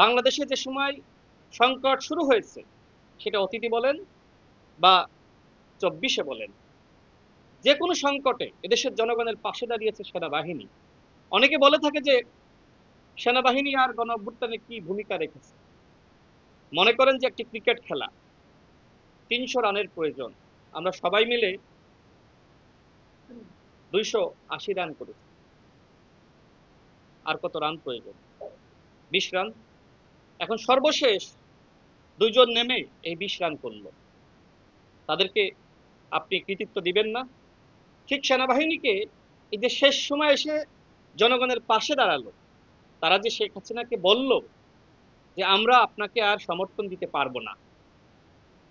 বাংলাদেশে যে সময় সংকট শুরু হয়েছে, সেটা অতীতে বলেন বা 24-এ বলেন, যে কোনো সংকটে এদেশের জনগণের পাশে দাঁড়িয়েছে সেনাবাহিনী। অনেকে বলে থাকে যে সেনাবাহিনী আর গণ অভ্যুত্থানে কি ভূমিকা রেখেছে। মনে করেন যে একটি ক্রিকেট খেলা, 300 রানের প্রয়োজন, আমরা সবাই মিলে 280 রান করেছি। আর কত রান প্রয়োজন? 20 রান। এখন সর্বশেষ দুইজন নেমে এই 20 রান করলো, তাদেরকে আপনি কৃতিত্ব দিবেন না? ঠিক সেনাবাহিনীকে এই যে শেষ সময় এসে জনগণের পাশে দাঁড়ালো, তারা যে শেখ হাসিনাকে বলল যে আমরা আপনাকে আর সমর্থন দিতে পারবো না,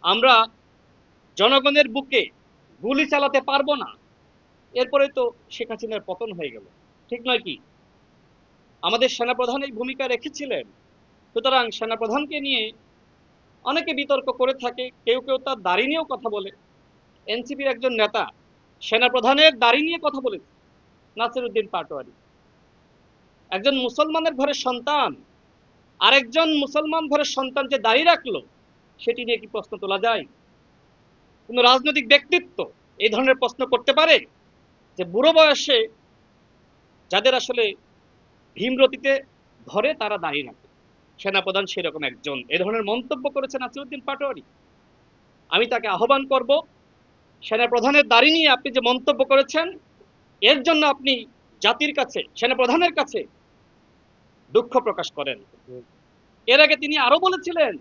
আমরা জনগণের বুকে গুলি চালাতে পারবো না, এরপরে তো শেখ হাসিনার পতন হয়ে গেল, ঠিক নয় কি? আমাদের সেনাপ্রধান এই ভূমিকা রেখেছিলেন। সুতরাং সেনাপ্রধানকে নিয়ে অনেকে বিতর্ক করে থাকে, কেউ কেউ তার দাড়ি নিয়েও কথা বলে। এনসিপির একজন নেতা সেনাপ্রধানের দাড়ি নিয়ে কথা বলেছে, নাসিরউদ্দিন পাটোয়ারি, একজন মুসলমানের ঘরের সন্তান। আরেকজন মুসলমান ঘরের সন্তান যে দাড়ি রাখলো, সেটি নিয়ে কি প্রশ্ন তোলা যায়? কোন রাজনৈতিক ব্যক্তিত্ব এই ধরনের প্রশ্ন করতে পারে যে বুড়ো বয়সে যাদের আসলে ভীমরতিতে ধরে তারা দাঁড়িয়ে রাখে? সেনাপ্রধান সেরকম একজন এ ধরনের মন্তব্য করেছেন নাসিরউদ্দিন পাটোয়ারি। আমি তাকে আহ্বান করব, সেনাপ্রধানের দাড়ি নিয়ে আপনি যে মন্তব্য করেছেন, এর জন্য আপনি জাতির কাছে, সেনাপ্রধানের কাছে দুঃখ প্রকাশ করেন। এর আগে তিনি আরো বলেছিলেন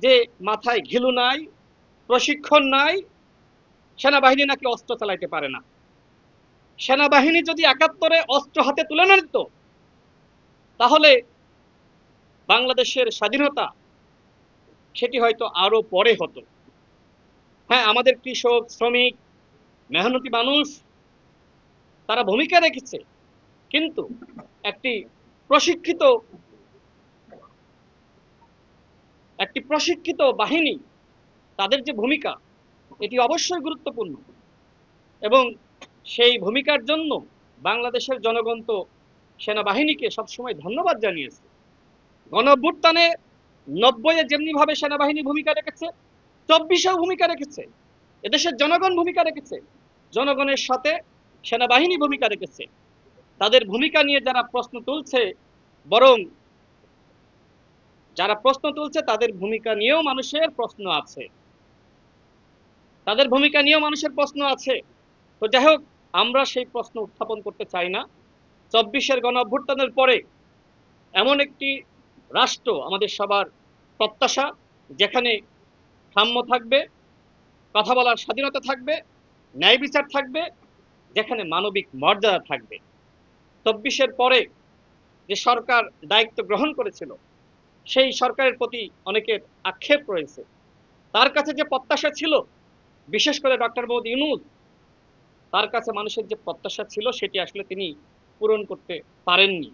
যে মাথায় ঘিলু নাই, প্রশিক্ষণ নাই, সেনাবাহিনী নাকি অস্ত্র চালাইতে পারে না। সেনাবাহিনী যদি 71-এ অস্ত্র হাতে তুলে না নিত, তাহলে বাংলাদেশের স্বাধীনতা সেটি হয়তো আরো পরে হতো। হ্যাঁ, আমাদের কৃষক, শ্রমিক, মেহনতি মানুষ তারা ভূমিকা রেখেছে, কিন্তু একটি প্রশিক্ষিত বাহিনী, তাদের যে ভূমিকা, এটি অবশ্যই গুরুত্বপূর্ণ। এবং সেই ভূমিকার জন্য বাংলাদেশের জনগণ তো সেনাবাহিনীকে সবসময় ধন্যবাদ জানিয়েছে। গণঅভ্যুত্থানে 90-এ যেমনি ভাবে সেনাবাহিনী ভূমিকা রেখেছে, 24-এও ভূমিকা রেখেছে, এদেশের জনগণ ভূমিকা রেখেছে, জনগণের সাথে সেনাবাহিনী ভূমিকা রেখেছে। তাদের ভূমিকা নিয়ে যারা প্রশ্ন তুলছে, বরং যারা প্রশ্ন তুলছে তাদের ভূমিকা নিয়েও মানুষের প্রশ্ন আছে, তাদের ভূমিকা নিয়েও মানুষের প্রশ্ন আছে। তো যাই হোক, আমরা সেই প্রশ্ন উত্থাপন করতে চাই না। 24-এর গণ অভ্যুত্থানের পরে এমন একটি রাষ্ট্র আমাদের সবার প্রত্যাশা, যেখানে সাম্য থাকবে, কথা বলার স্বাধীনতা থাকবে, ন্যায় বিচার থাকবে, যেখানে মানবিক মর্যাদা থাকবে। 24-এর পরে যে সরকার দায়িত্ব গ্রহণ করেছিল, সেই সরকারের প্রতি অনেকের আক্ষেপ রয়েছে। তার কাছে যে প্রত্যাশা ছিল, বিশেষ করে ডক্টর মোহাম্মদ ইউনূস, তার কাছে মানুষের যে প্রত্যাশা ছিল সেটি আসলে তিনি পূরণ করতে পারেননি।